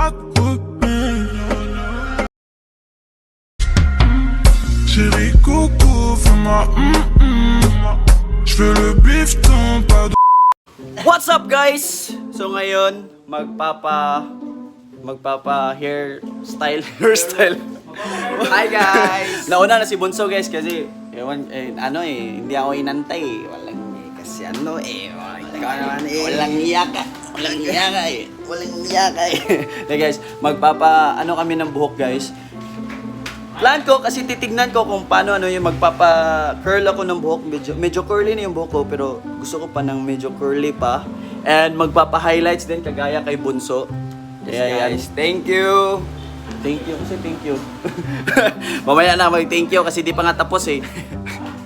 rock with me. Chérie coco, fais-moi j'fais le bifton, pas de... What's up guys? So ngayon, magpapa hairstyle. Hi guys! Nauna na si Bunso guys kasi hindi ako inantay eh. Walang kasi ikaw naman walang iyaka eh. Hey guys, kami ng buhok guys. Plan ko kasi titignan ko kung paano yung magpapa-curl ako ng buhok. Medyo curly na yung buhok ko pero gusto ko pa ng medyo curly pa. And magpapa-highlights din kagaya kay Bunso. Kaya Guys, thank you! Thank you. Mamaya na mag-thank you kasi di pa nga tapos eh.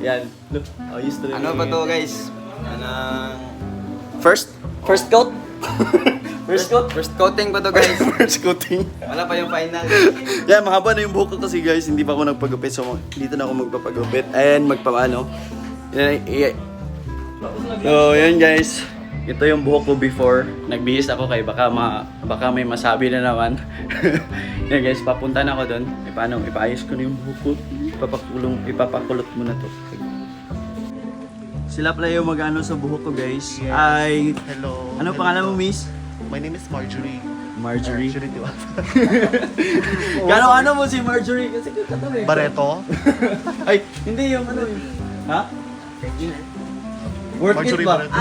Yan. Look, ayos na rin. Ano ba to guys? First coat? First coat? First coating ba to guys? First coating. Wala pa yung final. Yan, mahaba na yung buhok ko kasi guys, hindi pa ako nagpagupit. So, dito na ako magpapagupit. And magpapaano. So, yan guys. Ito yung buhok ko before. Nagbihis ako kay baka may masabi na naman. Yan guys, papunta na ako doon. Ipaayos ko na yung buhok ko. Ipapakulot mo na to. Sila pala yung mag-ano sa buhok ko guys. Ay, Hello. ano pangalan mo, miss? My name is Marjorie. Marjorie. Diwa. Ano mo si Marjorie? Kasi katabi. Bareto. Ay, hindi yung ano yun. Ha? Worth Marjorie it ba? Barreto.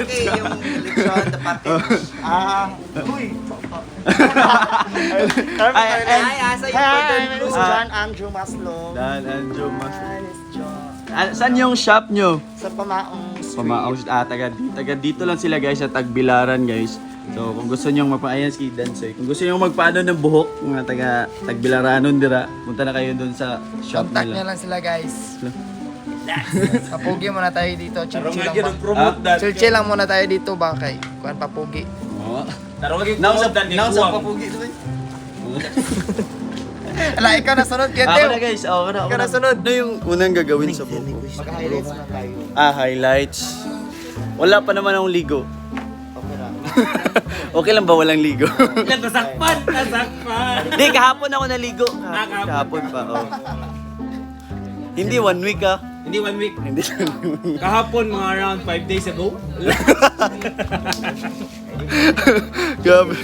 Okay, yung lechon, the package. Uy. Ay, asa yung Hi, burden my name is blues. John Andrew Maslow. Dan Andrew Mas. My name is John. Saan yung shop nyo? Sa Pamaong Street. Taga dito lang sila guys sa Tagbilaran guys. So kung gusto niyo magpa-ayan si Dansoy. Kung gusto niyo magpaano ng buhok, mga taga Tagbilaranon dira, punta na kayo doon sa shop Contact nyo nila. lang sila guys. Papugi muna tayo dito. Chill lang muna tayo dito bakay. Kuan papugi. Oo. Nausap papugi doon. Ala, ikaw nasunod kaya Ako Teo. na guys, ako na. Ikaw nasunod. Ano yung unang gagawin sa buhok ko? Mag-highlights na tayo. Highlights. Wala pa naman akong ligo. Okay lang ba walang ligo? Nasakpan! Hindi, kahapon ako naligo. Kahapon pa, oh. Hindi 1 week ah. Hindi 1 week. Hindi Kahapon, mga around 5 days ago. Grabe.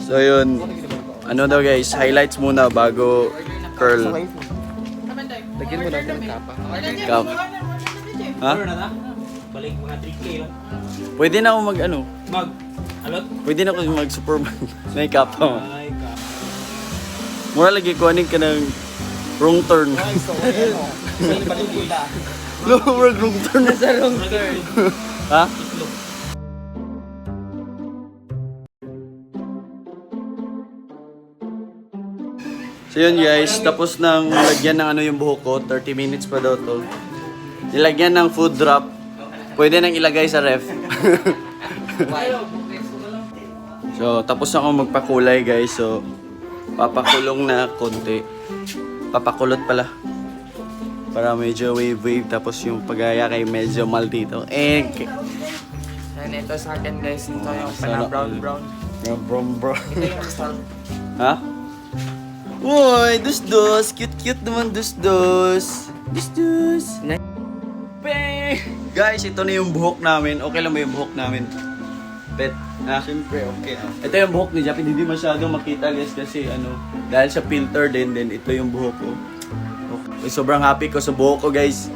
So yun. Ano daw guys, highlights muna bago curl. Lagyan mo lang ng kapa. Cap. Ha? Ano na na? Balik mga 3K lang. Pwede na ako Alot? Pwede na ako mag Superman. May kapa mo. Ay, ka. Mura lagi kuhanin ka ng wrong turn. No, wrong turn. Sa wrong turn. Ha? So yun guys, tapos nang lagyan ng yung buhok ko, 30 minutes pa daw to. Nilagyan ng food drop. Pwede nang ilagay sa ref. So, tapos ako magpakulay guys. So, papakulong na konti. Papakulot pala. Para medyo wave-wave. Tapos yung pagaya kay medyo maldito. Yan, ito sa akin guys. Ito yung brown. Bro. Ito yung result. Ha? Uy, dus-dus. Cute naman dus-dus. Dus-dus. Bang! Guys, ito na yung buhok namin. Okay lang ba yung buhok namin? Bet. Ha? Siyempre, okay. Ito yung buhok ni Japin. Hindi masyadong makita guys kasi dahil sa filter din ito yung buhok ko. Okay. Sobrang happy ko sa buhok ko guys.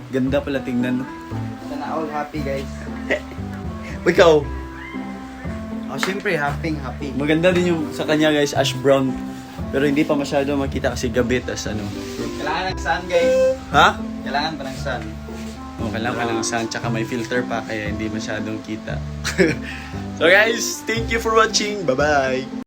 Ganda pala tingnan. Sana all happy guys. Ikaw, Siyempre, happy. maganda din yung sa kanya guys, ash brown. Pero hindi pa masyadong makita kasi gabi tas Kailangan ng sun guys. Ha? Kailangan pa ng sun. Kailangan ka lang sun, tsaka may filter pa kaya hindi masyadong kita. So guys, thank you for watching. Bye-bye!